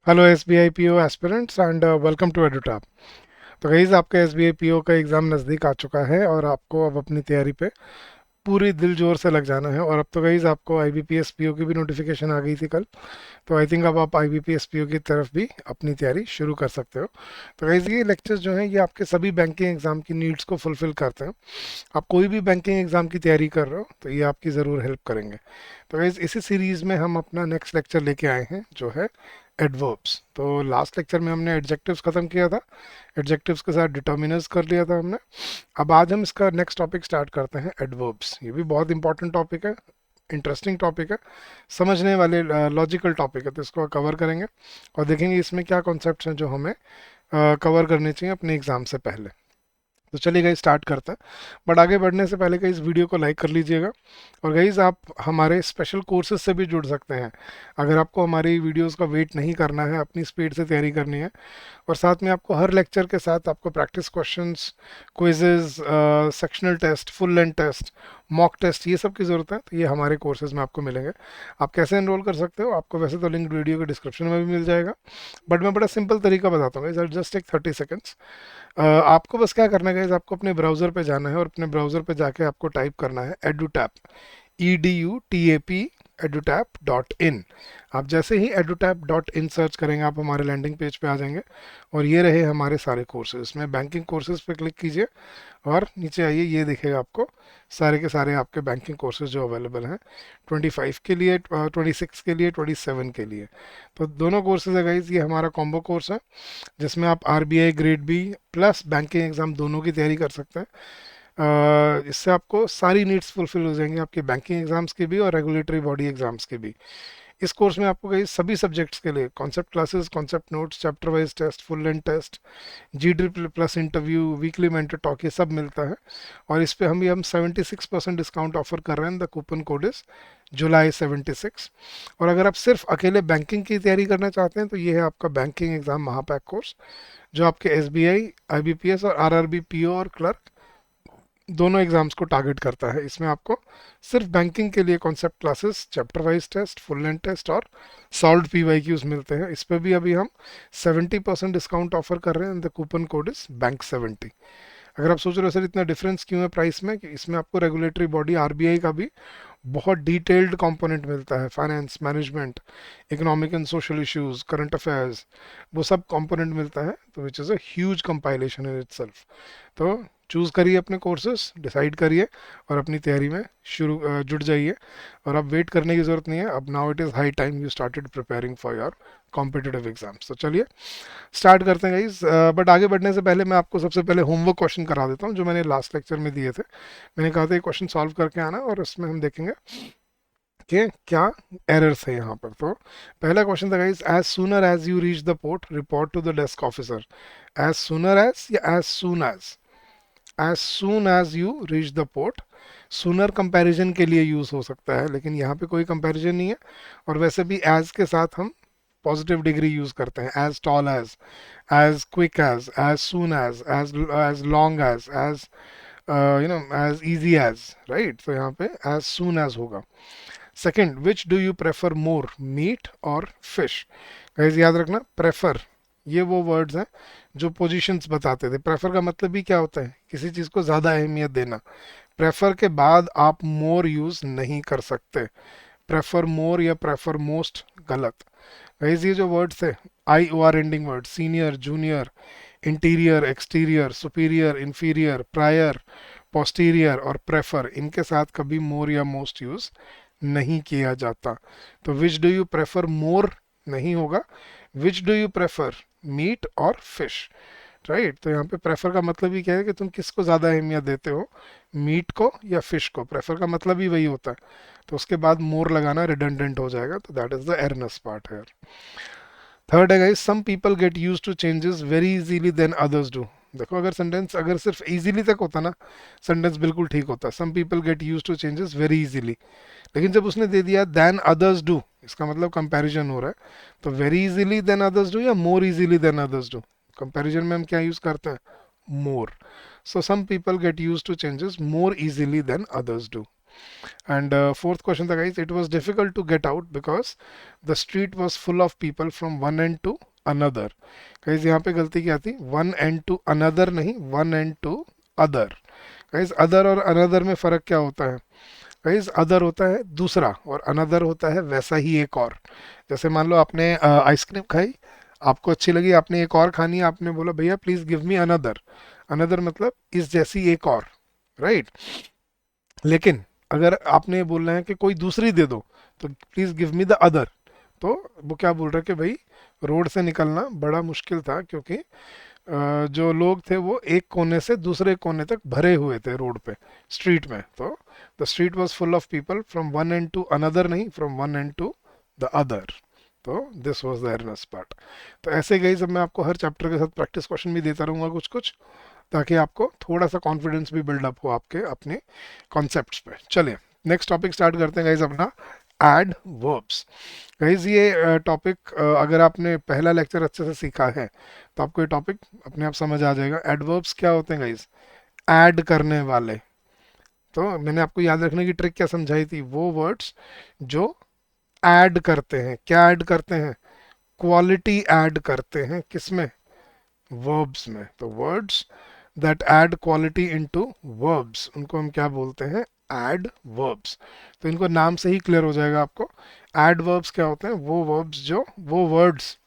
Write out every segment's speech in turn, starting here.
Hello S B I P O aspirants and welcome to Edutap. तो guys आपका S B I P O का exam नज़दीक आ चुका है और आपको अब अपनी तैयारी पे पूरी दिल जोर से लग जाना है। और अब तो गाइस आपको I B P S P O की भी नोटिफिकेशन आ गई थी कल। तो आई थिंक अब आप I B P S P O की तरफ भी अपनी तैयारी शुरू कर सकते हो। तो गाइस ये लेक्चर्स जो हैं ये आपके सभी बैंकिंग एग्ज़ाम की नीड्स को फुलफ़िल करते हैं। आप कोई भी बैंकिंग एग्ज़ाम की तैयारी कर रहे हो तो ये आपकी ज़रूर हेल्प करेंगे। तो गाइस इसी सीरीज़ में हम अपना नेक्स्ट लेक्चर लेके आए हैं जो है एडवर्ब्स। तो लास्ट लेक्चर में हमने एडजेक्टिव्स ख़त्म किया था, एडजेक्टिव्स के साथ डिटर्मिनर्स कर लिया था हमने। अब आज हम इसका नेक्स्ट टॉपिक स्टार्ट करते हैं, एडवर्ब्स। ये भी बहुत इंपॉर्टेंट टॉपिक है, इंटरेस्टिंग टॉपिक है, समझने वाले लॉजिकल टॉपिक है। तो इसको कवर करेंगे और देखेंगे इसमें क्या कॉन्सेप्ट्स हैं जो हमें कवर करने चाहिए अपने एग्ज़ाम से पहले। तो चलिए गाइस स्टार्ट करते हैं। बट आगे बढ़ने से पहले गाइस वीडियो को लाइक कर लीजिएगा। और गाइस आप हमारे स्पेशल कोर्सेज से भी जुड़ सकते हैं। अगर आपको हमारी वीडियोस का वेट नहीं करना है, अपनी स्पीड से तैयारी करनी है और साथ में आपको हर लेक्चर के साथ आपको practice questions, quizzes, sectional test, full length test, mock test, ये सब की ज़रूरत है, तो ये हमारे कोर्सेज में आपको मिलेंगे। आप कैसे एनरोल कर सकते हो, आपको वैसे तो लिंक वीडियो के डिस्क्रिप्शन में भी मिल जाएगा, बट मैं बड़ा सिंपल तरीका बताता हूँ गाइस, जस्ट टेक 30 सेकेंड्स। आपको बस क्या करना है गाइस, आपको अपने ब्राउज़र पे जाना है और अपने ब्राउज़र पे जाके आपको टाइप करना है एडुटैप, EDUTAP, edutap.in। आप जैसे ही edutap.in सर्च करेंगे आप हमारे लैंडिंग पेज पे आ जाएंगे और ये रहे हमारे सारे कोर्सेज। इसमें बैंकिंग कोर्सेज पे क्लिक कीजिए और नीचे आइए, ये दिखेगा आपको सारे के सारे आपके बैंकिंग कोर्सेज जो अवेलेबल हैं, 25 के लिए, 26 के लिए, 27 के लिए। तो दोनों कोर्सेज है गाइज, ये हमारा कॉम्बो कोर्स है जिसमें आप R B I grade B plus banking exam दोनों की तैयारी कर सकते हैं। इससे आपको सारी नीड्स फुलफिल हो जाएंगी, आपके बैंकिंग एग्जाम्स की भी और रेगुलेटरी बॉडी एग्जाम्स की भी। इस कोर्स में आपको कई सभी सब्जेक्ट्स के लिए concept classes, concept notes, chapter wise test, full length test, G D plus interview, weekly mentor talk, ये सब मिलता है। और इस पे हम 76% डिस्काउंट ऑफर कर रहे हैं। The coupon code is July 76। और अगर आप सिर्फ अकेले बैंकिंग की तैयारी करना चाहते हैं तो ये है आपका बैंकिंग एग्जाम महापैक कोर्स, जो आपके S B I, I B P S और R R B P O और क्लर्क दोनों एग्जाम्स को टारगेट करता है। इसमें आपको सिर्फ बैंकिंग के लिए concept classes, chapter wise test, full length test और सॉल्व पी वाई क्यूज मिलते हैं। इस पर भी अभी हम 70% डिस्काउंट ऑफर कर रहे हैं। The coupon code is bank 70। अगर आप सोच रहे हो सर इतना डिफरेंस क्यों है प्राइस में, कि इसमें आपको रेगुलेटरी बॉडी आरबीआई का भी बहुत डिटेल्ड कंपोनेंट मिलता है, finance management, economic and social issues, current affairs, वो सब कंपोनेंट मिलता है। तो which is a huge compilation in itself. तो चूज़ करिए अपने कोर्सेज, डिसाइड करिए और अपनी तैयारी में जुट जाइए। और अब वेट करने की ज़रूरत नहीं है, अब now it is high time you started preparing for your competitive exams. तो चलिए स्टार्ट करते हैं गाइज। बट आगे बढ़ने से पहले मैं आपको सबसे पहले होमवर्क क्वेश्चन करा देता हूँ जो मैंने लास्ट लेक्चर में दिए थे। मैंने कहा था ये क्वेश्चन सॉल्व करके आना और उसमें हम देखेंगे कि क्या एरर्स है यहाँ पर। तो पहला क्वेश्चन था guys, as sooner as you reach the port report to the desk officer. As sooner as या as soon as you reach the port. Sooner comparison के लिए यूज हो सकता है, लेकिन यहाँ पे कोई कंपैरिजन नहीं है। और वैसे भी एज के साथ हम पॉजिटिव डिग्री यूज करते हैं, as tall as quick as soon as long as as easy as, right. तो यहाँ पे एज सून एज होगा। Second, which do you prefer more, meat और फिश। गाइस याद रखना, प्रेफर ये वो वर्ड्स हैं जो पोजीशंस बताते थे। प्रेफर का मतलब ही क्या होता है, किसी चीज़ को ज़्यादा अहमियत देना। प्रेफर के बाद आप मोर यूज़ नहीं कर सकते। प्रेफर मोर या प्रेफर मोस्ट गलत। गाइस ये जो वर्ड्स थे, I O R ending word, senior, junior, interior, exterior, superior, inferior, prior, posterior और प्रेफर, इनके साथ कभी मोर या मोस्ट यूज़ नहीं किया जाता। तो which do you prefer more नहीं होगा, which do you prefer, meat और फिश, राइट। तो यहाँ पे प्रेफर का मतलब ही क्या है कि तुम किसको ज़्यादा अहमियत देते हो, मीट को या फिश को। प्रेफर का मतलब ही वही होता है। तो उसके बाद मोर लगाना रिडंडेंट हो जाएगा, तो दैट इज द एरनेस पार्ट है। थर्ड है guys, some people get use to changes very easily than others do. देखो अगर सेंटेंस अगर सिर्फ इजीली तक होता ना, सेंटेंस बिल्कुल ठीक होता। Some people get use to changes very easily, लेकिन जब उसने दे दिया देन अदर्स डू, इसका मतलब कंपैरिजन हो रहा है। तो very easily than others do या more easily than others do, comparison में हम क्या यूज करते हैं, more. So some people get use to changes more easily than others do. And fourth question था guys, it was difficult to get out because the street was full of people from one end to another. Guys यहाँ पे गलती क्या थी, one end to another नहीं, one end to other. Guys other और another में फ़र्क क्या होता है? गाइस अदर होता है दूसरा और अनदर होता है वैसा ही एक और। जैसे मान लो आपने आइसक्रीम खाई, आपको अच्छी लगी, आपने एक और खानी है, आपने बोला भैया please give me another. Another मतलब इस जैसी एक और, राइट। लेकिन अगर आपने बोलना है कि कोई दूसरी दे दो, तो please give me the other. तो वो क्या बोल रहा है कि भाई रोड से निकलना बड़ा मुश्किल था, क्योंकि जो लोग थे वो एक कोने से दूसरे कोने तक भरे हुए थे रोड पे, स्ट्रीट में। तो the street was full of people from one end to another नहीं, from one end to the other. तो दिस वाज द एरनेस पार्ट। तो ऐसे गई जब मैं आपको हर चैप्टर के साथ प्रैक्टिस क्वेश्चन भी देता रहूँगा कुछ कुछ, ताकि आपको थोड़ा सा कॉन्फिडेंस भी बिल्डअप हो आपके अपने कॉन्सेप्ट्स पे। चलिए नेक्स्ट टॉपिक स्टार्ट करते हैं गाइज अपना, एड वर्ब्स। गाइज ये टॉपिक अगर आपने पहला लेक्चर अच्छे से सीखा है तो आपको ये टॉपिक अपने आप समझ आ जाएगा। एडवर्ब्स क्या होते हैं गाइज? ऐड करने वाले। तो मैंने आपको याद रखने की ट्रिक क्या समझाई थी, वो वर्ड्स जो ऐड करते हैं। क्या ऐड करते हैं? क्वालिटी ऐड करते हैं, किसमें? वर्ब्स में। तो words that add quality into verbs, उनको हम क्या बोलते हैं? Add verbs. तो इनको नाम से ही क्लियर हो जाएगा आपको। ऐड वर्ब्स क्या होते हैं? वो वर्ब्स जो, वो वर्ड्स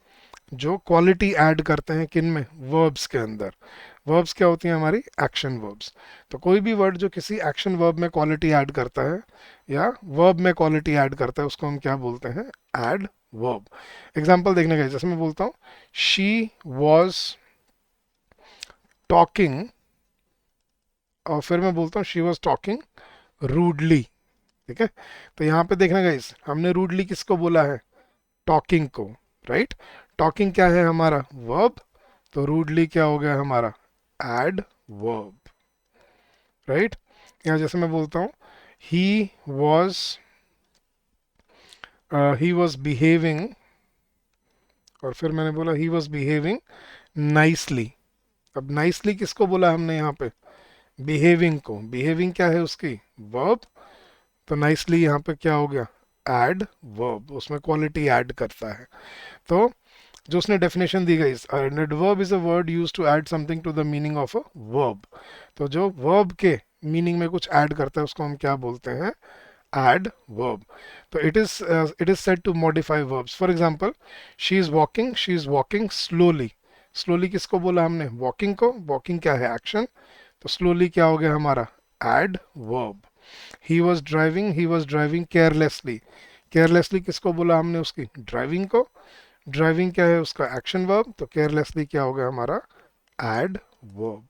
जो क्वालिटी ऐड करते हैं, किन में? वर्ब्स के अंदर। वर्ब्स क्या होती हैं? हमारी एक्शन वर्ब्स। तो कोई भी वर्ड जो किसी एक्शन वर्ब में क्वालिटी ऐड करता है या वर्ब में क्वालिटी ऐड करता है, उसको हम क्या बोलते हैं? Add verb. एग्जाम्पल देखने गए, जैसे मैं बोलता हूँ शी वॉज टॉकिंग, और फिर मैं बोलता हूँ शी वॉज टॉकिंग रूडली। ठीक है, तो यहाँ पे देखना गाइस, हमने रूडली किसको बोला है? टॉकिंग को, राइट। टॉकिंग क्या है हमारा? वर्ब। तो रूडली क्या हो गया हमारा? Adverb, right. यहाँ जैसे मैं बोलता हूँ वॉज ही वॉज बिहेविंग, और फिर मैंने बोला ही वॉज बिहेविंग नाइसली। अब नाइसली किसको बोला हमने यहाँ पे? बिहेविंग को। बिहेविंग क्या है उसकी? वर्ब। तो नाइसली यहाँ पे क्या हो गया? एड वर्ब, उसमें क्वालिटी ऐड करता है। तो जो उसने डेफिनेशन दी गई, an adverb is a word used to add something to the meaning of a verb. तो जो वर्ब के मीनिंग में कुछ ऐड करता है उसको हम क्या बोलते हैं? Adverb. तो it is said to modify verbs. For example she is walking slowly. Slowly किसको बोला हमने? वॉकिंग को। वॉकिंग क्या है? एक्शन। तो स्लोली क्या हो गया हमारा? Adverb. He was driving carelessly. Carelessly किसको बोला हमने? उसकी ड्राइविंग को। ड्राइविंग क्या है? उसका एक्शन वर्ब। तो केयरलेसली क्या हो गया हमारा? Adverb.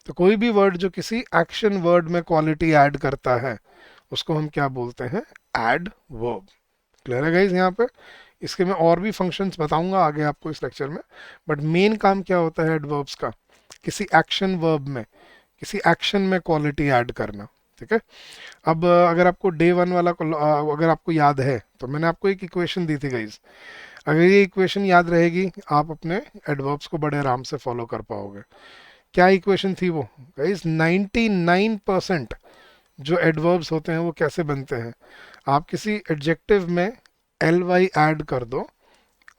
तो कोई भी वर्ड जो किसी एक्शन वर्ड में क्वालिटी ऐड करता है उसको हम क्या बोलते हैं? Adverb. क्लियर है गाइज यहाँ पे? इसके मैं और भी फंक्शंस बताऊंगा आगे आपको इस लेक्चर में, बट मेन काम क्या होता है एडवर्ब्स का? किसी एक्शन वर्ब में, किसी एक्शन में क्वालिटी ऐड करना। ठीक है। अब अगर आपको डे वन वाला अगर आपको याद है तो मैंने आपको एक इक्वेशन दी थी गाइज। अगर ये इक्वेशन याद रहेगी आप अपने एडवर्ब्स को बड़े आराम से फॉलो कर पाओगे। क्या इक्वेशन थी वो गाइज? 99% जो एडवर्ब्स होते हैं वो कैसे बनते हैं? आप किसी एडजेक्टिव में एल वाई ऐड कर दो,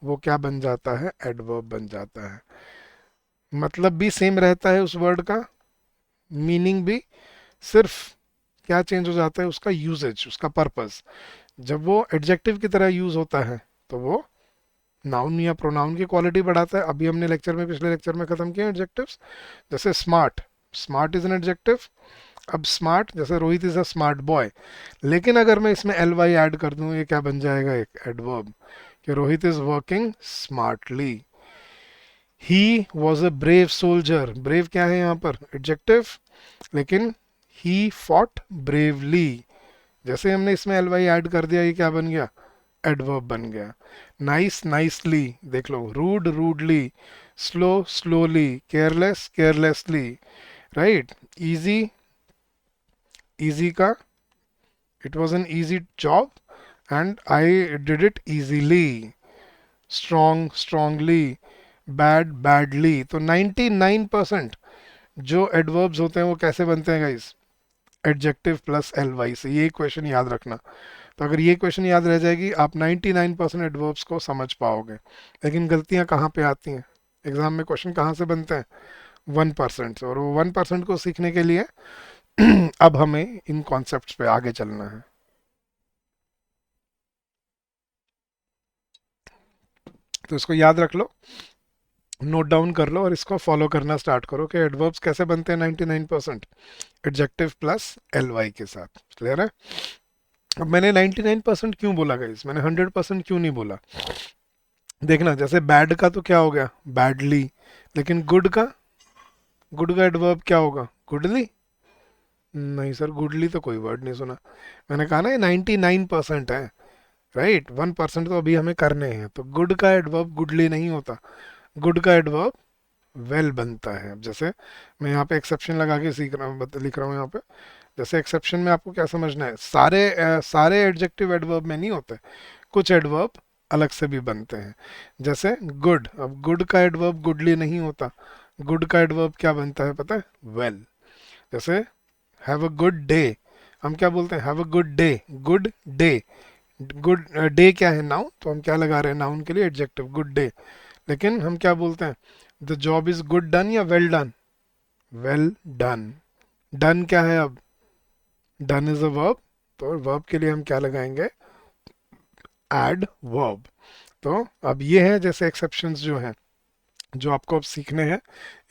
वो क्या बन जाता है? एडवर्ब बन जाता है। मतलब भी सेम रहता है उस वर्ड का, मीनिंग भी, सिर्फ क्या चेंज हो जाता है? उसका यूजेज, उसका पर्पस। जब वो एडजेक्टिव की तरह यूज होता है तो वो नाउन या प्रोनाउन की क्वालिटी बढ़ाता है। अभी हमने लेक्चर में, पिछले लेक्चर में खत्म किया एडजेक्टिव्स। जैसे smart, smart is an adjective. अब स्मार्ट, जैसे Rohit is a smart boy, लेकिन अगर मैं इसमें एल वाई ऐड कर दूं, ये क्या बन जाएगा? एक एडवर्ब, कि Rohit is working smartly. He was a brave soldier. Brave क्या है यहाँ पर? एडजेक्टिव। लेकिन ही फॉट ब्रेवली, जैसे हमने इसमें एल वाई ऐड कर दिया, ये क्या बन गया? एडवर्ब बन गया। नाइस नाइसली, देख लो। Rude rudely, slow slowly, careless carelessly, right. Easy, easy का, it was an easy job and I did it easily. Strong strongly, bad badly. तो 99% जो एडवर्ब्स होते हैं वो कैसे बनते हैं guys? Adjective plus L Y से। ये क्वेश्चन याद रखना। तो अगर ये क्वेश्चन याद रह जाएगी, आप 99% एडवर्ब्स को समझ पाओगे। लेकिन गलतियां कहाँ पे आती हैं, एग्जाम में क्वेश्चन कहाँ से बनते हैं, 1% से। और वो 1% को सीखने के लिए अब हमें इन कॉन्सेप्ट्स पे आगे चलना है। तो इसको याद रख लो, नोट डाउन कर लो और इसको फॉलो करना स्टार्ट करो कि एडवर्ब्स कैसे बनते हैं 99% एडजेक्टिव प्लस एल वाई के साथ। क्लियर है? अब मैंने 99% क्यों बोला गाइस, मैंने 100% क्यों नहीं बोला? देखना, जैसे बैड का तो क्या हो गया, बैडली। लेकिन गुड का एडवर्ब क्या होगा, गुडली। नहीं सर, गुडली तो कोई वर्ड नहीं सुना। मैंने कहा ना ये 99% है, राइट। 1% तो अभी हमें करने हैं। तो गुड का एडवर्ब गुडली नहीं होता, गुड का एडवर्ब वेल बनता है। अब जैसे मैं यहाँ पे एक्सेप्शन लगा के सीख रहा हूँ, लिख रहा हूँ यहाँ पे। जैसे एक्सेप्शन में आपको क्या समझना है, सारे एडजेक्टिव एडवर्ब में नहीं होते, कुछ एडवर्ब अलग से भी बनते हैं। जैसे गुड, अब गुड का एडवर्ब गुडली नहीं होता, गुड का एडवर्ब क्या बनता है पता है, वेल। जैसे हैव अ गुड डे, हम क्या बोलते हैं, have a good day, good day. Good day क्या है, नाउन, तो हम क्या लगा रहे हैं नाउन के लिए, एडजेक्टिव गुड डे। लेकिन हम क्या बोलते हैं, the job is good done या well done, well done. Done क्या है अब, डन इज अ वर्ब, तो वर्ब के लिए हम क्या लगाएंगे, एड वर्ब। तो अब ये है जैसे एक्सेप्शंस जो हैं, जो आपको अब सीखने हैं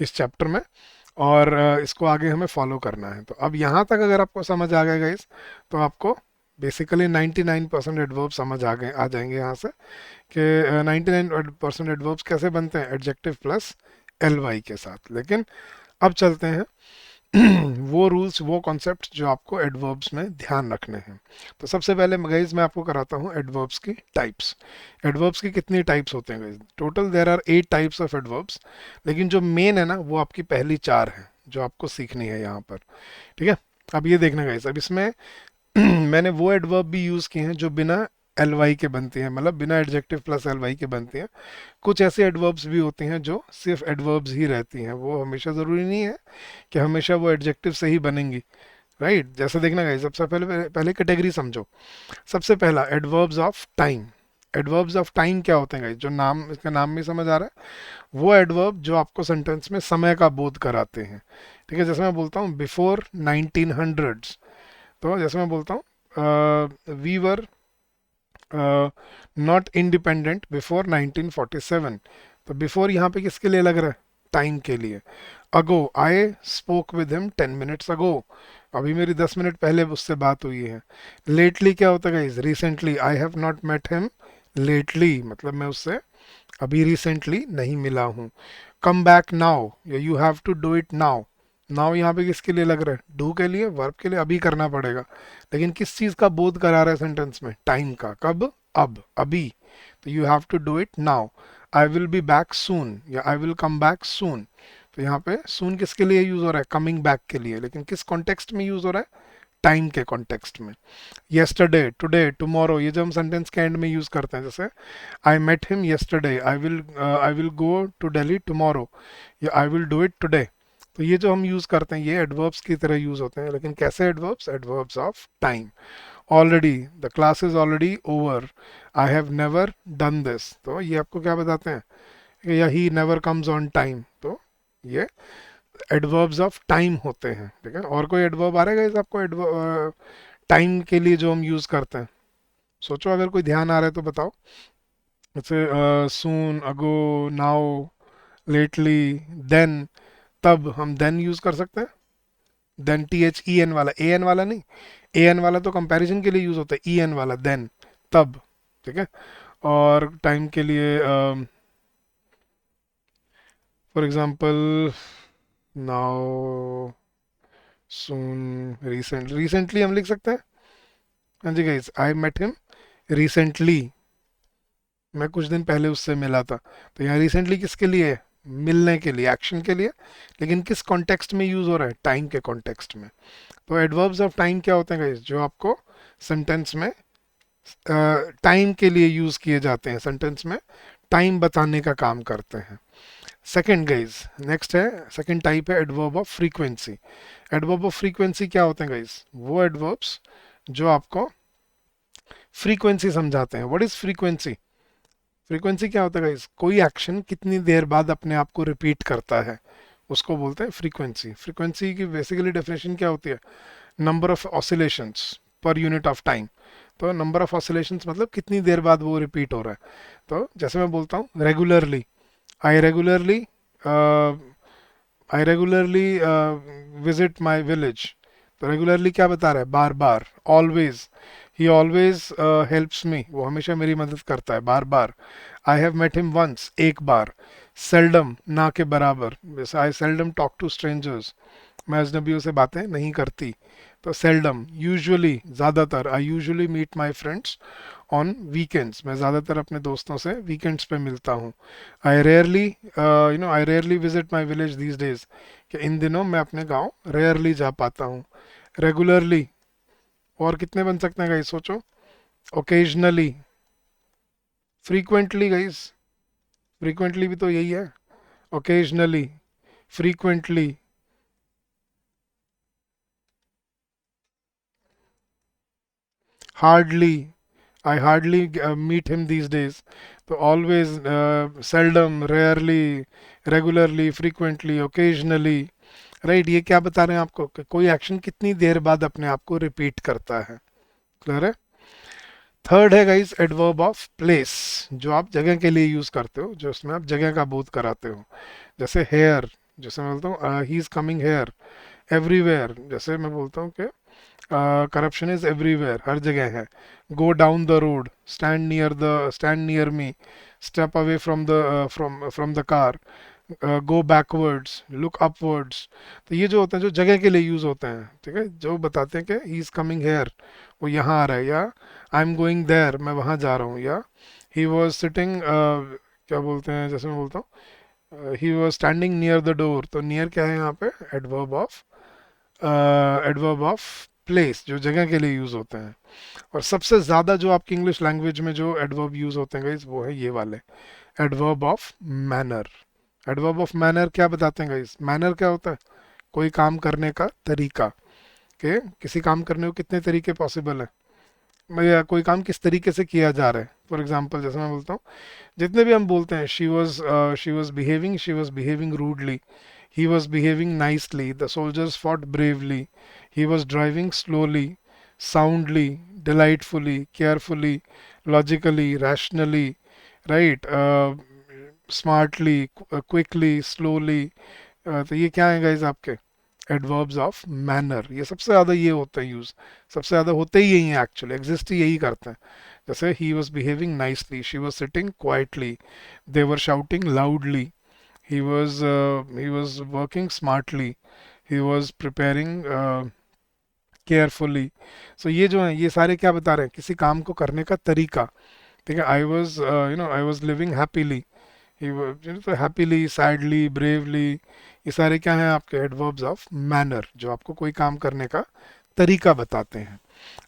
इस चैप्टर में, और इसको आगे हमें फॉलो करना है। तो अब यहाँ तक अगर आपको समझ आ गया गाइस, तो आपको बेसिकली 99% एडवर्ब समझ आ जाएंगे यहाँ से, कि 99% एडवर्ब्स कैसे बनते हैं, एडजेक्टिव प्लस एल वाई के साथ। लेकिन अब चलते हैं वो रूल्स, वो कॉन्सेप्ट जो आपको एडवर्ब्स में ध्यान रखने हैं। तो सबसे पहले गाइस मैं आपको कराता हूँ एडवर्ब्स की टाइप्स। एडवर्ब्स की कितनी टाइप्स होते हैं guys, total there are 8 types of adverbs. लेकिन जो मेन है ना, वो आपकी पहली 4 है जो आपको सीखनी है यहाँ पर। ठीक है? अब ये देखना गाइस, अब इसमें मैंने वो एडवर्ब भी यूज़ किए हैं जो बिना एल वाई के बनती हैं, मतलब बिना एडजेक्टिव प्लस एल वाई के बनती हैं। कुछ ऐसे एडवर्ब्स भी होते हैं जो सिर्फ एडवर्ब्स ही रहती हैं, वो हमेशा ज़रूरी नहीं है कि हमेशा वो एडजेक्टिव से ही बनेंगी, राइट। जैसे देखना गाइस, सबसे पहले पहले कैटेगरी समझो। सबसे पहला adverbs of time. Adverbs of time क्या होते हैं गाइस, जो नाम, इसका नाम में समझ आ रहा है, वो एडवर्ब जो आपको सेंटेंस में समय का बोध कराते हैं। ठीक है? जैसे मैं बोलता हूँ बिफोर 1900s, तो जैसे मैं बोलता हूँ we were not independent before 1947, तो बिफोर यहाँ पे किसके लिए लग रहा है, टाइम के लिए। Ago, I spoke with him 10 minutes ago, अभी मेरी 10 मिनट पहले उससे बात हुई है। लेटली क्या होता है guys, recently, I have not met him lately, मतलब मैं उससे अभी रिसेंटली नहीं मिला हूँ। Come back now, you have to do it now. Now यहाँ पे किसके लिए लग रहा है, डू के लिए, वर्ब के लिए, अभी करना पड़ेगा। लेकिन किस चीज़ का बोध करा रहा है सेंटेंस में, टाइम का, कब, अब, अभी। तो you have to do it now. I will be back soon या I will come back soon, तो यहाँ पे सून किसके लिए यूज हो रहा है, कमिंग बैक के लिए। लेकिन किस कॉन्टेक्स्ट में यूज हो रहा है, टाइम के कॉन्टेक्स्ट में। येस्टरडे, टुडे, टुमारो, ये जो हम सेंटेंस के एंड में यूज करते हैं, जैसे I met him yesterday, I will go to Delhi tomorrow, या I will do it today. तो ये जो हम यूज करते हैं, ये एडवर्ब्स की तरह यूज होते हैं। लेकिन कैसे adverbs, adverbs of time. Already, the class is already over, I have never done this, तो ये आपको क्या बताते हैं, या he never comes on time. तो ये एडवर्ब्स ऑफ टाइम होते हैं। ठीक है? और कोई एडवर्ब आ रहेगा इस आपको टाइम के लिए जो हम यूज करते हैं, सोचो, अगर कोई ध्यान आ रहा है तो बताओ। जैसे सून, अगो, नाउ, लेटली, देन, तब, हम देन यूज कर सकते हैं। देन, THEN वाला, AN वाला नहीं, AN वाला तो कंपैरिजन के लिए यूज होता है, EN वाला देन, तब। ठीक है? और टाइम के लिए for example now, soon, recently हम लिख सकते हैं। हाँ जी guys, I met him recently, मैं कुछ दिन पहले उससे मिला था। तो यहाँ रिसेंटली किसके लिए है, मिलने के लिए, एक्शन के लिए। लेकिन किस कॉन्टेक्स्ट में यूज हो रहा है, टाइम के कॉन्टेक्स्ट में। तो एडवर्ब्स ऑफ टाइम क्या होते हैं गाइस, जो आपको सेंटेंस में टाइम के लिए यूज किए जाते हैं, सेंटेंस में टाइम बताने का काम करते हैं। सेकंड गाइज, नेक्स्ट है, सेकंड टाइप है adverb of frequency. Adverb of frequency क्या होते हैं गाइज? वो एडवर्ब्स जो आपको फ्रीक्वेंसी समझाते हैं। What is frequency? फ्रीक्वेंसी क्या होता है गाइज? कोई एक्शन कितनी देर बाद अपने आप को रिपीट करता है, उसको बोलते हैं फ्रीक्वेंसी। फ्रीक्वेंसी की बेसिकली डेफिनेशन क्या होती है? Number of oscillations per unit of time. तो नंबर ऑफ ऑसिलेशंस मतलब कितनी देर बाद वो रिपीट हो रहा है। तो जैसे मैं बोलता हूँ regularly, I regularly I regularly visit my village. तो रेगुलरली क्या बता रहा है? बार बार। Always, he always helps me, वो हमेशा मेरी मदद करता है, बार बार। I have met him once, एक बार। सेल्डम, ना के बराबर, जैसे I seldom talk to strangers, मैं अजनबियों से बातें नहीं करती। तो सेल्डम, यूजुअली, ज़्यादातर, I usually meet my friends on weekends, मैं ज़्यादातर अपने दोस्तों से वीकेंड्स पे मिलता हूँ। I rarely I rarely visit my village these days, कि इन दिनों मैं अपने गाँव रेयरली जा पाता हूँ। रेगुलरली, और कितने बन सकते हैं गाइस, सोचो। ओकेजनली, फ्रीक्वेंटली गाइस, फ्रीक्वेंटली भी तो यही है, occasionally, frequently. Hardly, I hardly meet him these days. तो always, seldom, rarely, regularly, frequently, occasionally. Right, ये क्या बता रहे हैं आपको? कि कोई एक्शन कितनी देर बाद अपने आप को रिपीट करता है। क्लियर है? थर्ड है गाइस एडवर्ब ऑफ प्लेस, जो आप जगह के लिए यूज करते हो, जो उसमें आप जगह का बोध कराते हो। जैसे हेयर, जैसे मैं बोलता हूँ he is coming here. Everywhere, जैसे मैं बोलता हूँ कि करप्शन इज एवरीवेयर, हर जगह है। Go down the road, stand near me, step away from the from the car, go backwards, look upwards. तो ये जो होते हैं, जो जगह के लिए यूज होते हैं, ठीक है, जो बताते हैं कि ही इज कमिंग हेयर, वो यहाँ आ रहा है, या आई एम गोइंग देयर, मैं वहाँ जा रहा हूँ, या ही वॉज सिटिंग, क्या बोलते हैं, जैसे मैं बोलता हूँ he was standing near the door. तो नियर क्या है यहाँ पे? एडवर्ब ऑफ प्लेस, जो जगह के लिए यूज होते हैं। और सबसे ज्यादा जो आपकी इंग्लिश लैंग्वेज में जो एडवर्ब यूज होते हैं गाइस, वो है ये वाले, adverb of manner. Adverb of manner क्या बताते हैं गाइस? मैनर क्या होता है? कोई काम करने का तरीका, के किसी काम करने को कितने तरीके पॉसिबल है, या कोई काम किस तरीके से किया जा रहा है। फॉर एग्जाम्पल, जैसे मैं बोलता हूँ, जितने भी हम बोलते हैं, she was behaving rudely, he was behaving nicely, the soldiers fought bravely, he was driving slowly, soundly, delightfully, carefully, logically, rationally, right, smartly, quickly, slowly। तो ये क्या है गाइज आपके एडवर्ब्स ऑफ मैनर। ये सबसे ज़्यादा ये होते हैं यूज़, सबसे ज़्यादा होते ही यही हैं, एक्चुअली एग्जिस्ट ही यही करते हैं। जैसे he was behaving nicely, she was sitting quietly, they were shouting loudly, he was working smartly, he was preparing carefully। so ये जो है, ये सारे क्या बता रहे हैं? किसी काम को करने का तरीका। ठीक है, आई वॉज लिविंग हैप्पीली, तो हैप्पीली, सैडली, ब्रेवली, ये सारे क्या हैं आपके एडवर्ब्स ऑफ मैनर, जो आपको कोई काम करने का तरीका बताते हैं।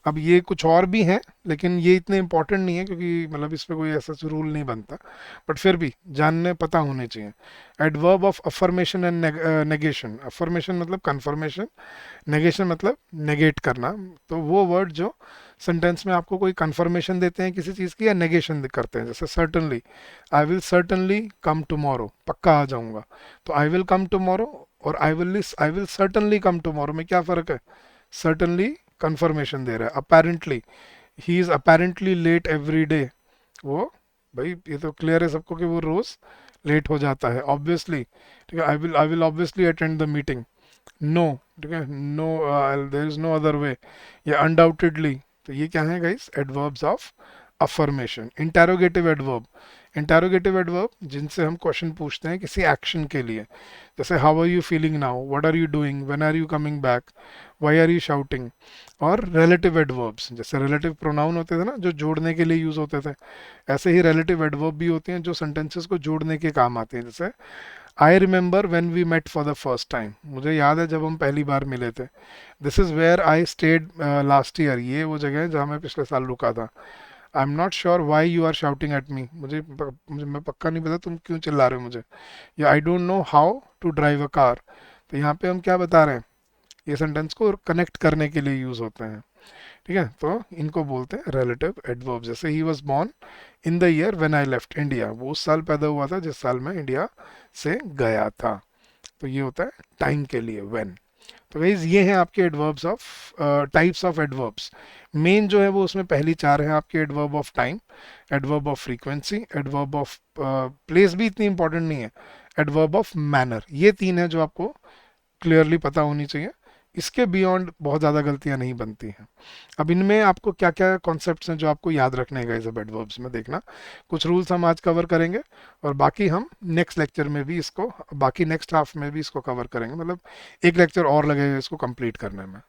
अब ये कुछ और भी हैं, लेकिन ये इतने इंपॉर्टेंट नहीं है, क्योंकि मतलब इस पे कोई ऐसा रूल नहीं बनता, बट फिर भी जानने पता होने चाहिए। Adverb of affirmation and negation. Affirmation मतलब कंफर्मेशन, नेगेशन मतलब नेगेट करना। तो वो वर्ड जो सेंटेंस में आपको कोई कंफर्मेशन देते हैं किसी चीज़ की, या नेगेशन करते हैं। जैसे certainly, I will certainly come tomorrow, पक्का आ जाऊंगा। तो आई विल कम टुमारो और I will certainly come tomorrow में क्या फ़र्क है? सर्टनली कंफर्मेशन दे रहा है, apparently, he is apparently late every day, वो, भाई ये तो क्लियर है सबको कि वो रोज़ लेट हो जाता है। ऑब्वियसली, ठीक है, I will obviously attend the meeting, no, ठीक है, no, there is no other way, या अनडाउटेडली। तो ये क्या है guys? Adverbs of affirmation. Interrogative adverb, interrogative adverb जिनसे हम क्वेश्चन पूछते हैं किसी एक्शन के लिए। जैसे how are you feeling now, what are you doing, when are you coming back, why are you shouting. और रिलेटिव एडवर्ब्स, जैसे रिलेटिव प्रोनाउन होते थे ना, जो जोड़ने के लिए यूज होते थे, ऐसे ही रिलेटिव एडवर्ब भी होते हैं जो सेंटेंसेस को जोड़ने के काम आते हैं। जैसे I remember when we met for the first time, मुझे याद है जब हम पहली बार मिले थे। This is where I stayed last year, ये वो जगह है जहाँ मैं पिछले साल रुका था। I am not sure why you are shouting at me, मुझे मैं पक्का नहीं पता तुम क्यों चिल्ला रहे हो मुझे। या I don't know how to drive a car. तो यहाँ पे हम क्या बता रहे हैं, ये सेंटेंस को कनेक्ट करने के लिए यूज होते हैं। ठीक है, तो इनको बोलते हैं रिलेटिव एडवर्ब। जैसे he was born in the year when I left India, वो उस साल पैदा हुआ था जिस साल मैं इंडिया से गया था। तो ये होता है टाइम के लिए व्हेन। तो गाइज ये हैं आपके adverbs of types of adverbs. Main जो है वो उसमें पहली चार है आपके, adverb of time, adverb of frequency, adverb of place भी इतनी इंपॉर्टेंट नहीं है, एडवर्ब ऑफ मैनर। ये तीन है जो आपको क्लियरली पता होनी चाहिए। इसके बियॉन्ड बहुत ज़्यादा गलतियां नहीं बनती हैं। अब इनमें आपको क्या क्या कॉन्सेप्ट्स हैं जो आपको याद रखने हैं गाइस अब एडवर्ब्स में, देखना कुछ रूल्स हम आज कवर करेंगे और बाकी हम नेक्स्ट लेक्चर में भी इसको, बाकी नेक्स्ट हाफ में भी इसको कवर करेंगे, मतलब एक लेक्चर और लगेगा इसको कंप्लीट करने में।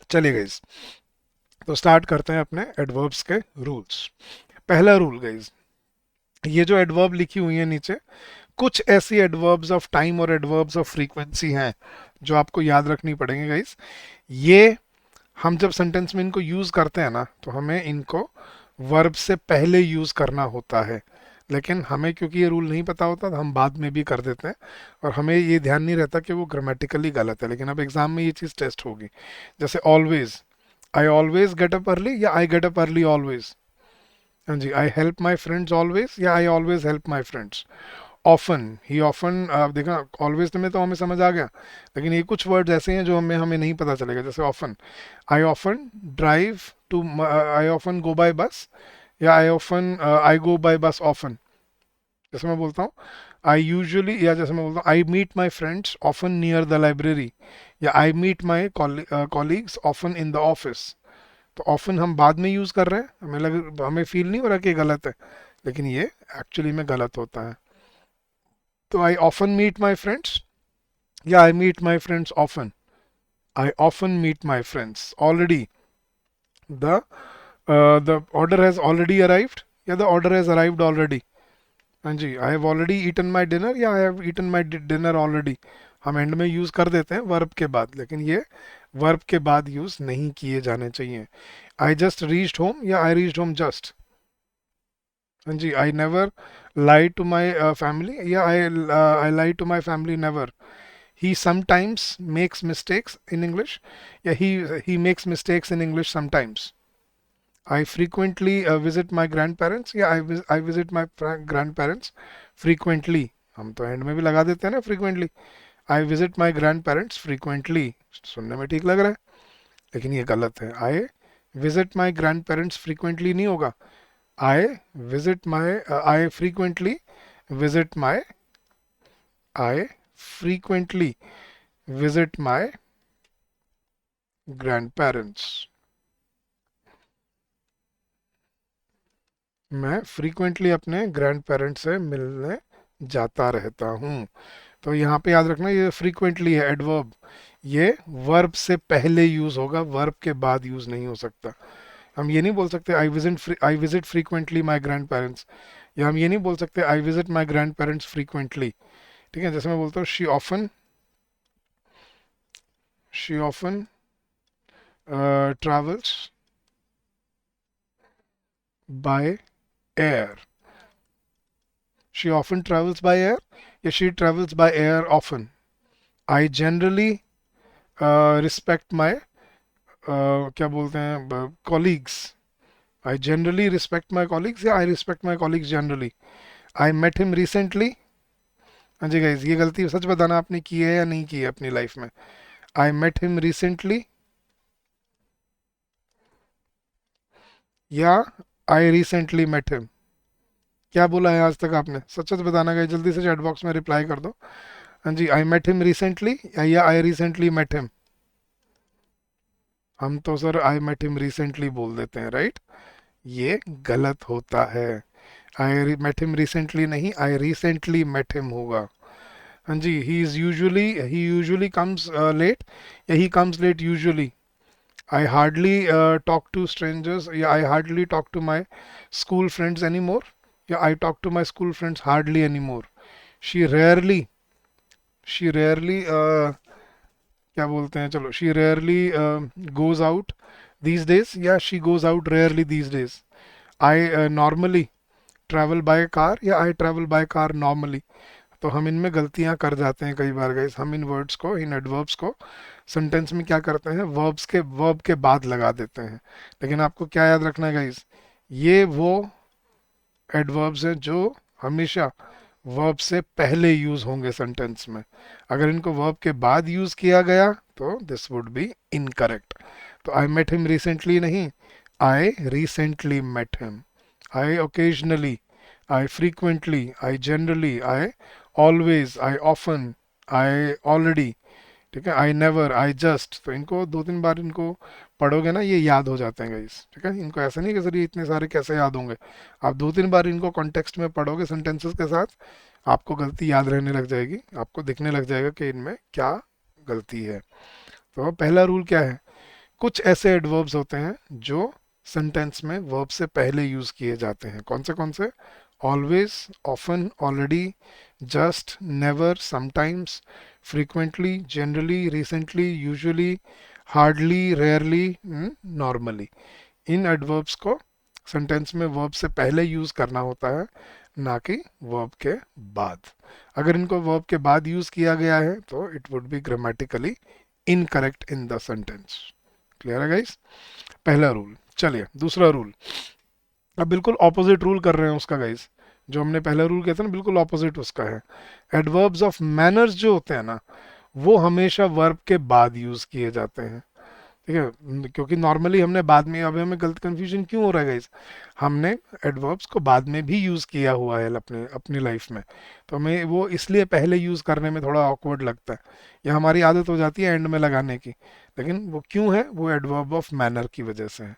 चलिए गाइस, तो स्टार्ट करते हैं अपने एडवर्ब्स के रूल्स। पहला रूल गाइस, ये जो एडवर्ब लिखी हुई है नीचे, कुछ ऐसी एडवर्ब्स ऑफ टाइम और एडवर्ब्स ऑफ फ्रीक्वेंसी हैं जो आपको याद रखनी पड़ेंगे गाइस। ये हम जब सेंटेंस में इनको यूज करते हैं ना, तो हमें इनको वर्ब से पहले यूज करना होता है। लेकिन हमें क्योंकि ये रूल नहीं पता होता तो हम बाद में भी कर देते हैं और हमें ये ध्यान नहीं रहता कि वो ग्रामेटिकली गलत है, लेकिन अब एग्जाम में ये चीज़ टेस्ट होगी। जैसे always, I always get up early या I get up early always. हाँ जी, I help my friends always या I always help my friends. Often, he often, देखा ऑलवेज में तो हमें समझ आ गया, लेकिन ये कुछ वर्ड्स ऐसे हैं जो हमें हमें नहीं पता चलेगा। जैसे often, I often drive to, I often go by bus या I often I go by bus often. जैसे मैं बोलता हूँ आई यूजुअली, या जैसे मैं बोलता हूँ I meet my friends often near the library, या I meet my colleagues often in the office. तो ऑफन हम बाद में यूज़ कर रहे हैं, हमें फील नहीं हो रहा कि ये गलत है, लेकिन ये एक्चुअली में गलत होता है। तो I often meet my friends या I meet my friends often, I often meet my friends. Already the the order has already arrived या the order has arrived already. हाँ जी, I have already eaten my dinner या I have eaten my dinner already. हम end में use कर देते हैं verb के बाद, लेकिन ये वर्ब के बाद यूज़ नहीं किए जाने चाहिए। आई जस्ट रीच्ड होम या आई रीच्ड होम जस्ट। हाँ जी, I never lie to my family या I lie to my family never. He sometimes makes mistakes in English. Yeah, he makes mistakes in English sometimes. I frequently visit my grandparents. Yeah, I visit my grandparents frequently. हम तो and में भी लगा देते हैं ना frequently. I visit my grandparents frequently. सुनने में ठीक लग रहा है, लेकिन ये गलत है। I visit my grandparents frequently नहीं होगा। I visit my I frequently visit my I frequently visit my grandparents. मैं फ्रीक्वेंटली अपने ग्रैंड पेरेंट्स से मिलने जाता रहता हूँ। तो यहाँ पे याद रखना ये फ्रीक्वेंटली है एडवर्ब, ये वर्ब से पहले यूज होगा, वर्ब के बाद यूज नहीं हो सकता। हम ये नहीं बोल सकते I visit frequently my grandparents, या हम ये नहीं बोल सकते I visit my grandparents frequently. ठीक है, जैसे मैं बोलता हूँ she often travels by air. She often travels by air. Yes, she travels by air often. I generally respect my क्या बोलते हैं colleagues. I generally respect my colleagues या I respect my colleagues generally. I met him recently. हाँ जी guys, ये गलती सच बताना आपने की है या नहीं की है अपनी लाइफ में। I met him recently या I recently met him। क्या बोला है आज तक आपने, सच सच बताना गाइज, जल्दी से चैट बॉक्स में रिप्लाई कर दो। हाँ जी, आई मेट हिम रिसेंटली या आई रिसेंटली मेट हिम। हम तो sir I met him recently बोल देते हैं, राइट? ये गलत होता है। आई मेट हिम रिसेंटली नहीं, आई रिसेंटली मेट हिम होगा। हाँ जी, ही यूजुअली कम्स लेट या he comes late usually. I hardly talk to strangers या I hardly talk to my school friends any more, या I talk to my school friends hardly any more. She rarely she rarely क्या बोलते हैं, चलो, she rarely goes out these days, या she goes out rarely these days. I normally travel by car, या I travel by car normally. तो हम इनमें गलतियां कर जाते हैं कई बार गाइस। हम इन वर्ड्स को, इन एडवर्ब्स को सेंटेंस में क्या करते हैं, वर्ब के बाद लगा देते हैं। लेकिन आपको क्या याद रखना है गाइस, ये वो एडवर्ब्स हैं जो हमेशा वर्ब से पहले यूज होंगे सेंटेंस में। अगर इनको वर्ब के बाद यूज किया गया तो दिस वुड बी इनकरेक्ट। तो आई मेट हिम रिसेंटली नहीं, I recently met him. I occasionally, I frequently, I generally, I always, I often, I already, ठीक है, आई नेवर, आई जस्ट। तो इनको दो तीन बार इनको पढ़ोगे ना, ये याद हो जाते हैं गाइस, ठीक है। इनको ऐसा नहीं कि सर ये इतने सारे कैसे याद होंगे। आप दो तीन बार इनको कॉन्टेक्स्ट में पढ़ोगे सेंटेंसेस के साथ, आपको गलती याद रहने लग जाएगी, आपको दिखने लग जाएगा कि इनमें क्या गलती है। तो पहला रूल क्या है, कुछ ऐसे एडवर्ब्स होते हैं जो सेंटेंस में वर्ब से पहले यूज किए जाते हैं। कौन से? Always, often, already, just, never, sometimes, frequently, generally, recently, usually, hardly, rarely, normally. इन एडवर्ब्स को सेंटेंस में वर्ब से पहले यूज करना होता है, ना कि वर्ब के बाद। अगर इनको वर्ब के बाद यूज किया गया है तो it would be grammatically incorrect in the sentence. Clear है गाइस? पहला रूल। चलिए दूसरा रूल, अब बिल्कुल ऑपोजिट रूल कर रहे हैं उसका गाइस। जो हमने पहला रूल किया था ना, बिल्कुल ऑपोजिट उसका है। एडवर्ब्स ऑफ मैनर्स जो होते हैं ना, वो हमेशा वर्ब के बाद यूज किए जाते हैं, ठीक है। क्योंकि नॉर्मली हमने बाद में, अभी हमें गलत कंफ्यूजन क्यों हो रहा है गाइस, हमने एडवर्ब्स को बाद में भी यूज़ किया हुआ है अपने अपनी लाइफ में। तो हमें वो इसलिए पहले यूज़ करने में थोड़ा ऑकवर्ड लगता है, या हमारी आदत हो जाती है एंड में लगाने की। लेकिन वो क्यों है, वो एडवर्ब ऑफ मैनर की वजह से है।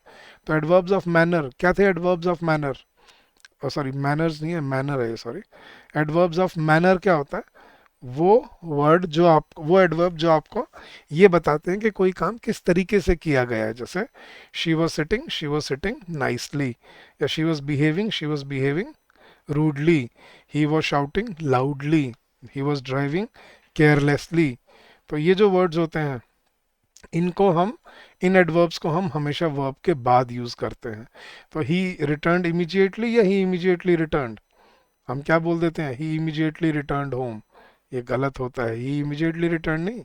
तो एडवर्ब्स ऑफ मैनर क्या थे? Adverbs of manner, sorry manners नहीं है, मैनर है, सॉरी। एडवर्ब्स ऑफ मैनर क्या होता है? वो वर्ड जो आप, वो एडवर्ब जो आपको ये बताते हैं कि कोई काम किस तरीके से किया गया है। जैसे शी वॉज सिटिंग नाइसली, या she was behaving rudely, he was shouting loudly, he was driving carelessly. तो ये जो वर्ड्स होते हैं, इनको हम, इन एडवर्ब्स को हम हमेशा वर्ब के बाद यूज करते हैं। तो ही रिटर्न्ड इमीजिएटली, या ही इमीजिएटली रिटर्न्ड, हम क्या बोल देते हैं, ही इमीजिएटली रिटर्न्ड होम। ये गलत होता है, ही इमीजिएटली रिटर्न नहीं,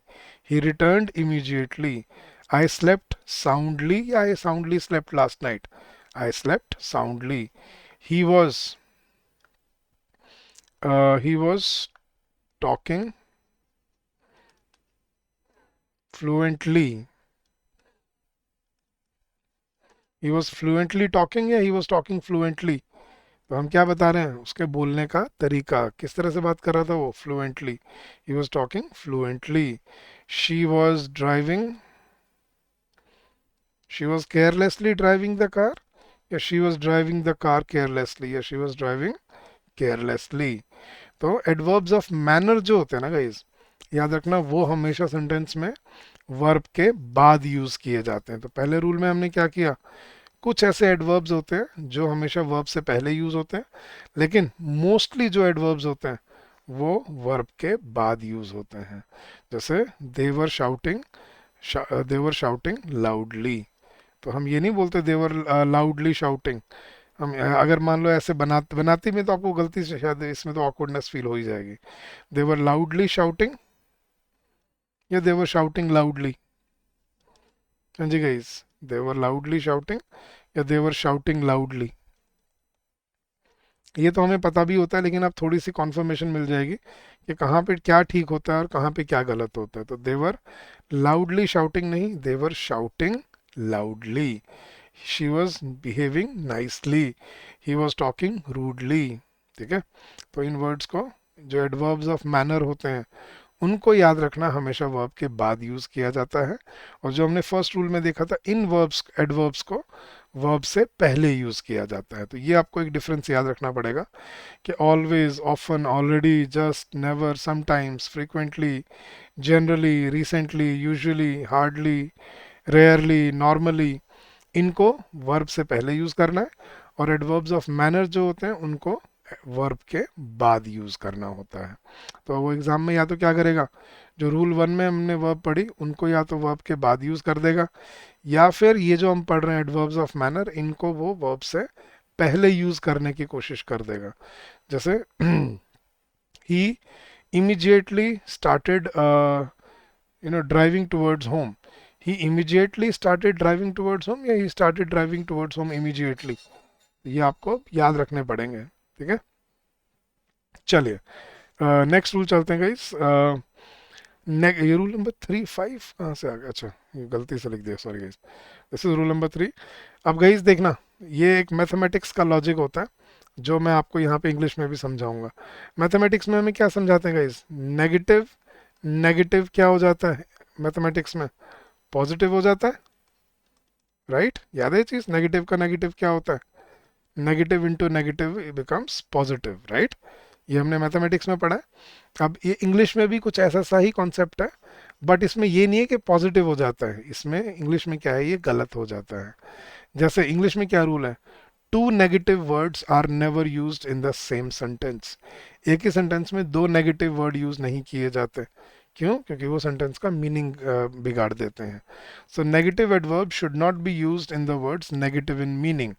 he returned immediately. I slept soundly, या I soundly slept last night, I slept soundly. He was he was talking fluently, he was fluently talking, या ही वॉज टॉकिंग फ्लुएंटली। तो हम क्या बता रहे हैं, उसके बोलने का तरीका, किस तरह से बात कर रहा था वो, fluently. He was talking fluently. She was driving, she was carelessly driving the car, या she was driving the car carelessly, या शी वॉज ड्राइविंग केयरलेसली। तो एडवर्ब्स ऑफ मैनर जो होते हैं ना गाइज, याद रखना वो हमेशा सेंटेंस में वर्ब के बाद यूज किए जाते हैं। तो पहले रूल में हमने क्या किया, कुछ ऐसे एडवर्ब्स होते हैं जो हमेशा वर्ब से पहले यूज होते हैं, लेकिन मोस्टली जो एडवर्ब्स होते हैं वो वर्ब के बाद यूज होते हैं। जैसे देवर शाउटिंग, देवर शाउटिंग लाउडली। तो हम ये नहीं बोलते देवर लाउडली शाउटिंग। हम अगर मान लो ऐसे बनाती में, तो आपको गलती से शायद इसमें तो ऑकवर्डनेस फील हो ही जाएगी। देवर लाउडली शाउटिंग, या देवर शाउटिंग लाउडली। हाँ जी गाइस, देवर लाउडली शाउटिंग, या देवर शाउटिंग लाउडली। ये तो हमें पता भी होता है, लेकिन अब थोड़ी सी कॉन्फर्मेशन मिल जाएगी कि कहाँ पे क्या ठीक होता है और कहाँ पे क्या गलत होता है। तो देवर लाउडली शाउटिंग नहीं, they were shouting loudly. She was behaving nicely, he was talking rudely. ठीक है, तो इन वर्ड्स को, जो एडवर्ब्स ऑफ मैनर होते हैं, उनको याद रखना हमेशा वर्ब के बाद यूज किया जाता है। और जो हमने फर्स्ट रूल में देखा था, इन वर्ब्स एडवर्ब्स को वर्ब से पहले यूज किया जाता है। तो ये आपको एक डिफरेंस याद रखना पड़ेगा कि always, often, already, just, never, sometimes, frequently, generally, recently, usually, hardly, rarely, normally, इनको वर्ब से पहले यूज करना है। और एडवर्ब्स ऑफ मैनर जो होते हैं उनको वर्ब के बाद यूज़ करना होता है। तो वो एग्ज़ाम में या तो क्या करेगा, जो रूल 1 में हमने वर्ब पढ़ी उनको या तो वर्ब के बाद यूज़ कर देगा, या फिर ये जो हम पढ़ रहे हैं एडवर्ब्स ऑफ मैनर, इनको वो वर्ब से पहले यूज़ करने की कोशिश कर देगा। जैसे ही immediately started driving towards home. He immediately started driving towards home, या he started driving towards home immediately, ये आपको याद रखने पड़ेंगे। ठीक है, चलिए नेक्स्ट रूल चलते हैं गाइस। ये रूल नंबर 3 5 कहाँ से आ गया, अच्छा ये गलती से लिख दिया, sorry guys, this is rule number 3। अब गाइस देखना, ये एक मैथमेटिक्स का लॉजिक होता है जो मैं आपको यहाँ पे इंग्लिश में भी समझाऊंगा। मैथमेटिक्स में हमें क्या समझाते हैं गाइस, नेगेटिव, नेगेटिव क्या हो जाता है मैथमेटिक्स में, पॉजिटिव हो जाता है, राइट? याद है ये चीज़, नेगेटिव का नेगेटिव क्या होता है, negative into negative becomes positive, right? ये हमने मैथमेटिक्स में पढ़ा है। अब ये इंग्लिश में भी कुछ ऐसा सा ही कॉन्सेप्ट है, बट इसमें ये नहीं है कि पॉजिटिव हो जाता है, इसमें इंग्लिश में क्या है, ये गलत हो जाता है। जैसे इंग्लिश में क्या रूल है, two negative words are never used in the same sentence. एक ही सेंटेंस में दो नेगेटिव वर्ड यूज नहीं किए जाते। क्यों? क्योंकि वो सेंटेंस का मीनिंग बिगाड़ देते हैं। So negative adverb should not be used in the words negative in meaning.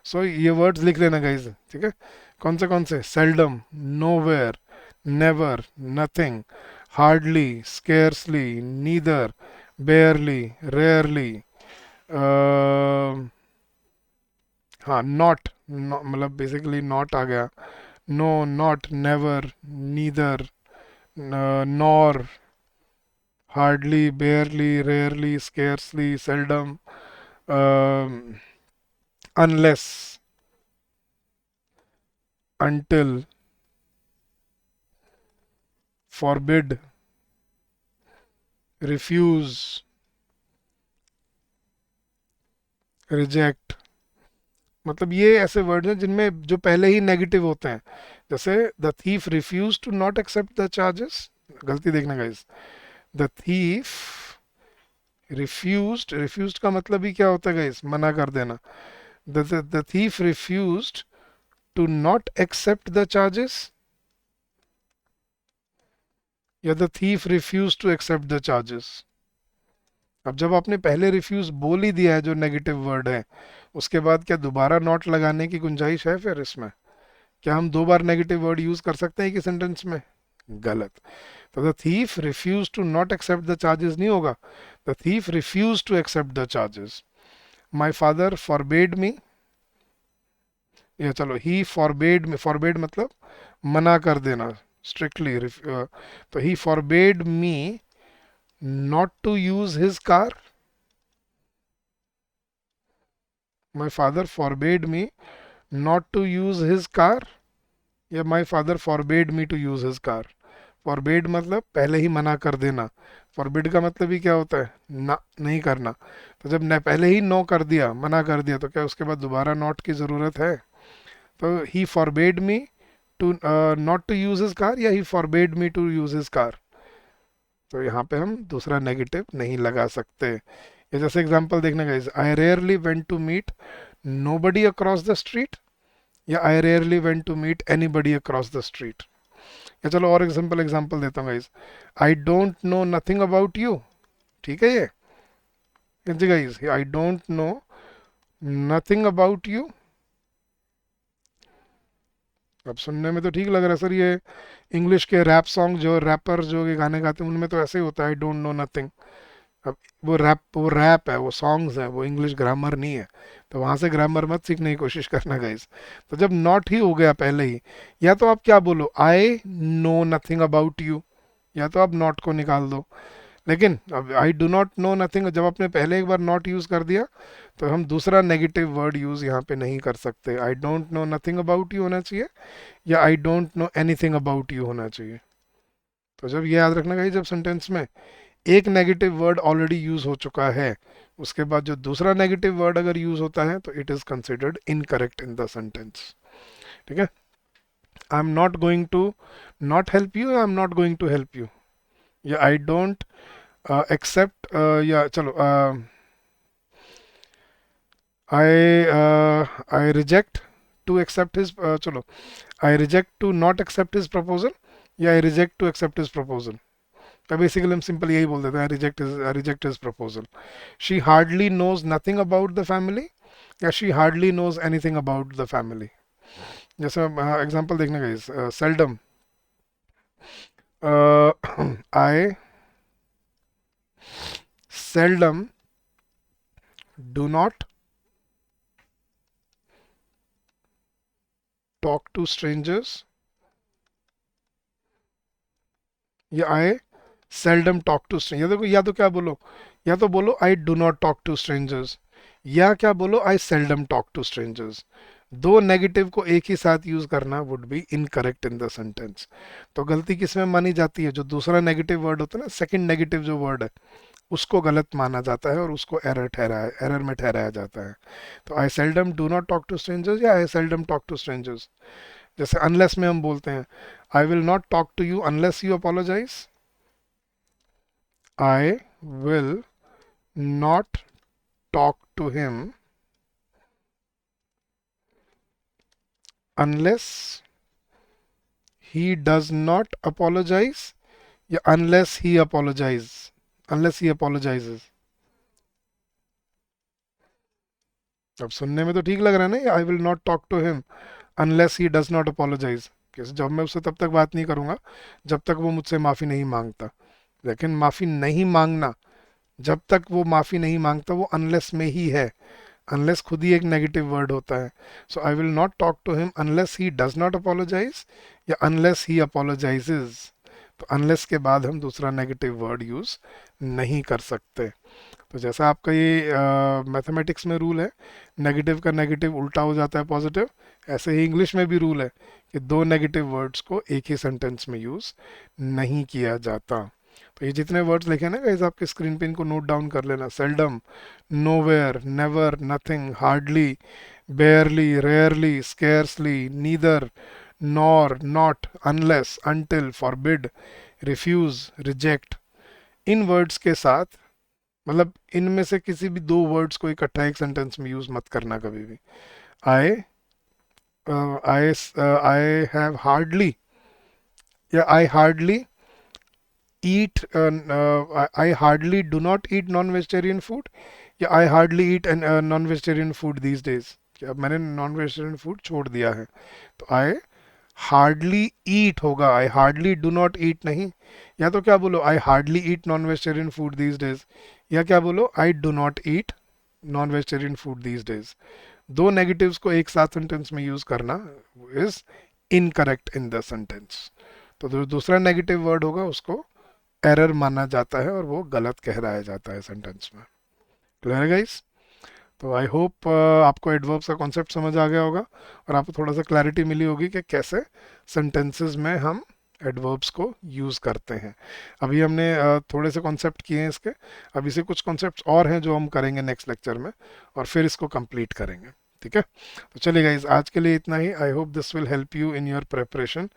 So ये वर्ड्स लिख लेना गाइस, ठीक है? कौन से? Seldom, nowhere, never, nothing, hardly, scarcely, neither, barely, rarely, हाँ नॉट, मतलब बेसिकली नॉट आ गया, no, not, never, neither, nor, hardly, barely, rarely, scarcely, seldom, unless, until, forbid, refuse, reject। मतलब ये ऐसे वर्ड हैं जिनमें जो पहले ही नेगेटिव होते हैं। जैसे the thief refuse to not accept the charges, गलती देखना guys, the thief refused, refused का मतलब ही क्या होता है गाइस, मना कर देना। The thief refused to not accept the charges, या the thief refuse to accept the charges. अब जब आपने पहले रिफ्यूज बोल ही दिया है जो नेगेटिव वर्ड है, उसके बाद क्या दोबारा नॉट लगाने की गुंजाइश है फिर इसमें? क्या हम दो बार नेगेटिव वर्ड यूज कर सकते हैं कि सेंटेंस में? गलत। तो the thief refuse to not accept the charges नहीं होगा, the thief refuse to accept the charges. My father forbade me, या चलो ही फॉरबेड मी, फॉरबेड मतलब मना कर देना स्ट्रिक्टली, तो he forbade me not to use his car. My father forbade me not to use his car, या my father forbade me to use his car। forbade मतलब पहले ही मना कर देना, forbid का मतलब ही क्या होता है, ना, नहीं करना। तो जब ने पहले ही नो कर दिया, मना कर दिया, तो क्या उसके बाद दोबारा नॉट की ज़रूरत है? तो he forbade me to not to use his car, या he forbade me to use his car। तो यहाँ पे हम दूसरा नेगेटिव नहीं लगा सकते। ये जैसे एग्जांपल देखने guys, I rarely went to meet nobody across the street, या I rarely went to meet anybody across the street. या चलो और एग्जांपल एग्जांपल देता हूँ guys, I don't know nothing about you. ठीक है, ये जी guys, I don't know nothing about you. अब सुनने में तो ठीक लग रहा है सर, ये इंग्लिश के रैप सॉन्ग जो रैपर जो ये गाने गाते हैं उनमें तो ऐसे ही होता है, आई डोंट नो नथिंग। अब वो रैप है, वो सॉन्ग्स है, वो इंग्लिश ग्रामर नहीं है। तो वहां से ग्रामर मत सीखने की कोशिश करना गाइस। तो जब नॉट ही हो गया पहले ही, या तो आप क्या बोलो, I know nothing about you, या तो आप नॉट को निकाल दो। लेकिन अब आई डू नॉट नो नथिंग, जब आपने पहले एक बार नॉट यूज कर दिया, तो हम दूसरा नेगेटिव वर्ड यूज यहाँ पे नहीं कर सकते। आई don't know nothing about you होना चाहिए, या I don't know anything about you होना चाहिए। तो जब ये याद रखना गाइस, जब सेंटेंस में एक नेगेटिव वर्ड ऑलरेडी यूज हो चुका है, उसके बाद जो दूसरा नेगेटिव वर्ड अगर यूज होता है तो it is considered incorrect in the sentence. ठीक है, I am not going to not help you, I am not going to help you, या आई डोंट एक्सेप्ट, या चलो I reject to accept his, चलो, I reject to not accept his proposal या I reject to accept his proposal. तो basically हम simple यही बोल देते हैं, I reject his proposal. She hardly knows nothing about the family या she hardly knows anything about the family. जैसे example देखने गए, seldom, I seldom do not talk to strangers या आई seldom talk to strangers। देखो, या तो क्या बोलो, या तो बोलो I do not talk to strangers, या क्या बोलो I seldom talk to strangers. दो नेगेटिव को एक ही साथ यूज करना would be incorrect in the sentence. तो गलती किसमें मानी जाती है, जो दूसरा नेगेटिव वर्ड होता है ना, सेकंड नेगेटिव जो वर्ड है, उसको गलत माना जाता है और उसको एरर में ठहराया जाता है। तो I seldom do not talk to strangers या I seldom talk to strangers. जैसे अनलेस में हम बोलते हैं, I will not talk to you unless you apologise, I will not talk to him unless he does not apologise या unless he apologises. अब सुनने में तो ठीक लग रहा है ना, I will not talk to him unless he does not apologise, कैसे, जब मैं उससे तब तक बात नहीं करूंगा जब तक वो मुझसे माफ़ी नहीं मांगता। लेकिन माफ़ी नहीं मांगना, जब तक वो माफ़ी नहीं मांगता, वो अनलेस में ही है। अनलेस खुद ही एक नेगेटिव वर्ड होता है। So I will not talk to him unless he does not apologise या अनलेस ही अपोलोजाइजेज। तो अनलेस के बाद हम दूसरा नेगेटिव वर्ड यूज़ नहीं कर सकते। तो जैसा आपका ये मैथमेटिक्स में रूल है, नेगेटिव का नेगेटिव उल्टा हो जाता है पॉजिटिव, ऐसे ही इंग्लिश में भी रूल है कि दो नेगेटिव वर्ड्स को एक ही सेंटेंस में यूज़ नहीं किया जाता। तो ये जितने वर्ड्स लिखे हैं ना गाइस, आपके स्क्रीन पे इनको नोट डाउन कर लेना। Seldom, nowhere, never, nothing, hardly, barely, rarely, scarcely, neither, nor, not, unless, until, forbid, refuse, reject. इन वर्ड्स के साथ, मतलब इनमें से किसी भी दो वर्ड्स को इकट्ठा एक सेंटेंस में यूज मत करना कभी भी। आई आई आई हैव हार्डली या I hardly eat, I hardly do not eat non vegetarian food या I hardly eat non vegetarian food these days, कि अब मैंने नॉन वेजिटेरियन फूड छोड़ दिया है। तो आई हार्डली ईट होगा, आई हार्डली डू नॉट ईट नहीं। या तो क्या बोलो, आई hardly eat non vegetarian food these days, या क्या बोलो, I do not eat non vegetarian food these days. दो नेगेटिव्स को एक साथ सेंटेंस में यूज करना is incorrect in the sentence. तो जो दूसरा नेगेटिव वर्ड होगा उसको एरर माना जाता है और वो गलत कहलाया जाता है सेंटेंस में। क्लियर है गाइस? तो आई होप आपको एडवर्ब्स का कॉन्सेप्ट समझ आ गया होगा और आपको थोड़ा सा क्लैरिटी मिली होगी कि कैसे सेंटेंसेस में हम एडवर्ब्स को यूज़ करते हैं। अभी हमने थोड़े से कॉन्सेप्ट किए हैं इसके, अभी से कुछ कॉन्सेप्ट्स और हैं जो हम करेंगे नेक्स्ट लेक्चर में और फिर इसको कंप्लीट करेंगे। ठीक है, तो चलिए गाइज, आज के लिए इतना ही। I hope this will help you in your preparation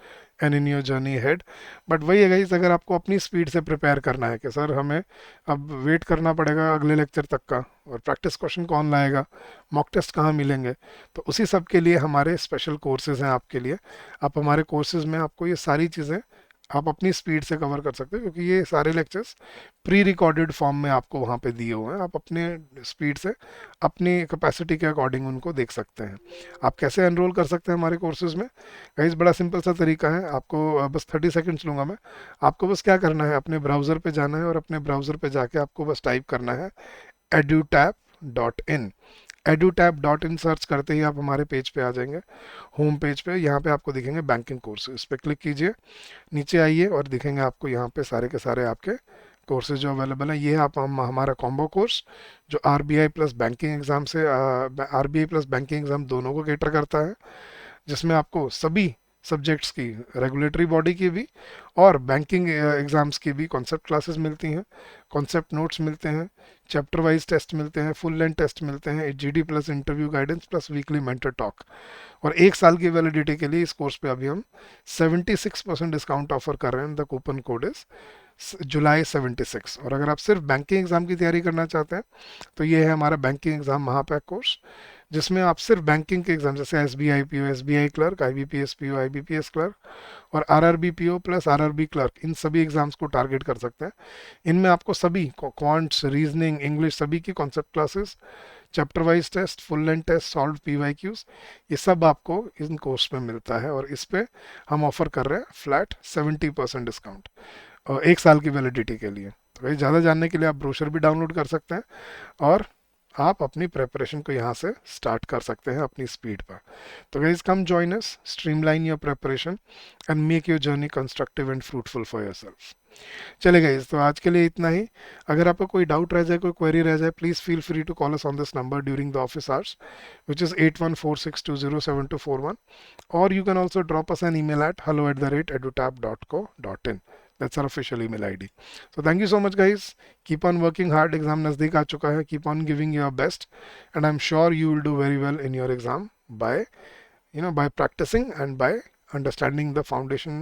and in your journey head. But वही है गाइज, अगर आपको अपनी स्पीड से प्रिपेयर करना है कि सर हमें अब वेट करना पड़ेगा अगले लेक्चर तक का और प्रैक्टिस क्वेश्चन कौन लाएगा, मॉक टेस्ट कहाँ मिलेंगे, तो उसी सब के लिए हमारे स्पेशल कोर्सेज हैं आपके लिए। आप हमारे कोर्सेज में आपको ये सारी चीज़ें आप अपनी स्पीड से कवर कर सकते हो, क्योंकि ये सारे लेक्चर्स प्री रिकॉर्डेड फॉर्म में आपको वहाँ पे दिए हुए हैं। आप अपने स्पीड से अपनी कैपेसिटी के अकॉर्डिंग उनको देख सकते हैं। आप कैसे एनरोल कर सकते हैं हमारे कोर्सेज में गाइस, बड़ा सिंपल सा तरीका है। आपको बस 30 सेकंड्स लूँगा मैं। आपको बस क्या करना है, अपने ब्राउज़र पे जाना है और अपने ब्राउज़र पे जाके आपको बस टाइप करना है edutap.in। edutap.in सर्च करते ही आप हमारे पेज पे आ जाएंगे, होम पेज पे। यहाँ पे आपको दिखेंगे बैंकिंग कोर्सेज, इस पर क्लिक कीजिए, नीचे आइए और दिखेंगे आपको यहाँ पे सारे के सारे आपके कोर्सेज जो अवेलेबल हैं। ये आप हमारा कॉम्बो कोर्स जो आरबीआई प्लस बैंकिंग एग्ज़ाम से आरबीआई प्लस बैंकिंग एग्ज़ाम दोनों को कैटर करता है, जिसमें आपको सभी सब्जेक्ट्स की, रेगुलेटरी बॉडी की भी और बैंकिंग एग्ज़ाम्स की भी कॉन्सेप्ट क्लासेस मिलती हैं, कॉन्सेप्ट नोट्स मिलते हैं, चैप्टर वाइज टेस्ट मिलते हैं, फुल लेंथ टेस्ट मिलते हैं, GD plus interview guidance plus weekly mentor talk. और एक साल की वैलिडिटी के लिए इस कोर्स पे अभी हम 76% डिस्काउंट ऑफर कर रहे हैं। The coupon code is July 76। और अगर आप सिर्फ बैंकिंग एग्ज़ाम की तैयारी करना चाहते हैं तो ये है हमारा बैंकिंग एग्ज़ाम महापैक कोर्स, जिसमें आप सिर्फ बैंकिंग के एग्जाम जैसे S B I P O, S B I clerk, I B P S P O, I B P S clerk और R R B P O plus R R B clerk, इन सभी exams को target कर सकते हैं। इनमें आपको सभी क्वांट्स, रीजनिंग, इंग्लिश, सभी की concept classes, chapter wise test, full length test, solve P Y Qs, ये सब आपको इन कोर्स में मिलता है। और इस पे हम ऑफर कर रहे हैं फ्लैट 70% डिस्काउंट और 1 साल की वैलिडिटी के लिए। तो भाई ज़्यादा जानने के लिए आप ब्रोशर भी डाउनलोड कर सकते हैं और आप अपनी प्रेपरेशन को यहाँ से स्टार्ट कर सकते हैं अपनी स्पीड पर। तो guys come join us, streamline your preparation and make your journey constructive and fruitful for yourself. चलेगा इस तो आज के लिए इतना ही। अगर आपको कोई डाउट रह जाए, कोई क्वेरी रह जाए, please feel free to call us on this number during the office hours, which is 8146207241, or you can also drop us an email at hello@edutab.co.in. That's our official email ID. So thank you so much guys. Keep on working hard. Exam nazdik aa chuka hai. Keep on giving your best and I'm sure you will do very well in your exam by by practicing and by understanding the foundation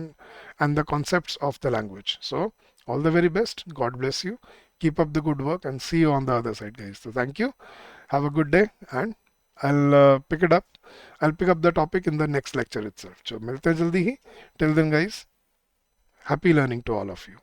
and the concepts of the language. So all the very best. God bless you. Keep up the good work and see you on the other side guys. So thank you. Have a good day and I'll pick it up. I'll pick up the topic in the next lecture itself. So मिलते हैं जल्दी ही. Till then guys, happy learning to all of you.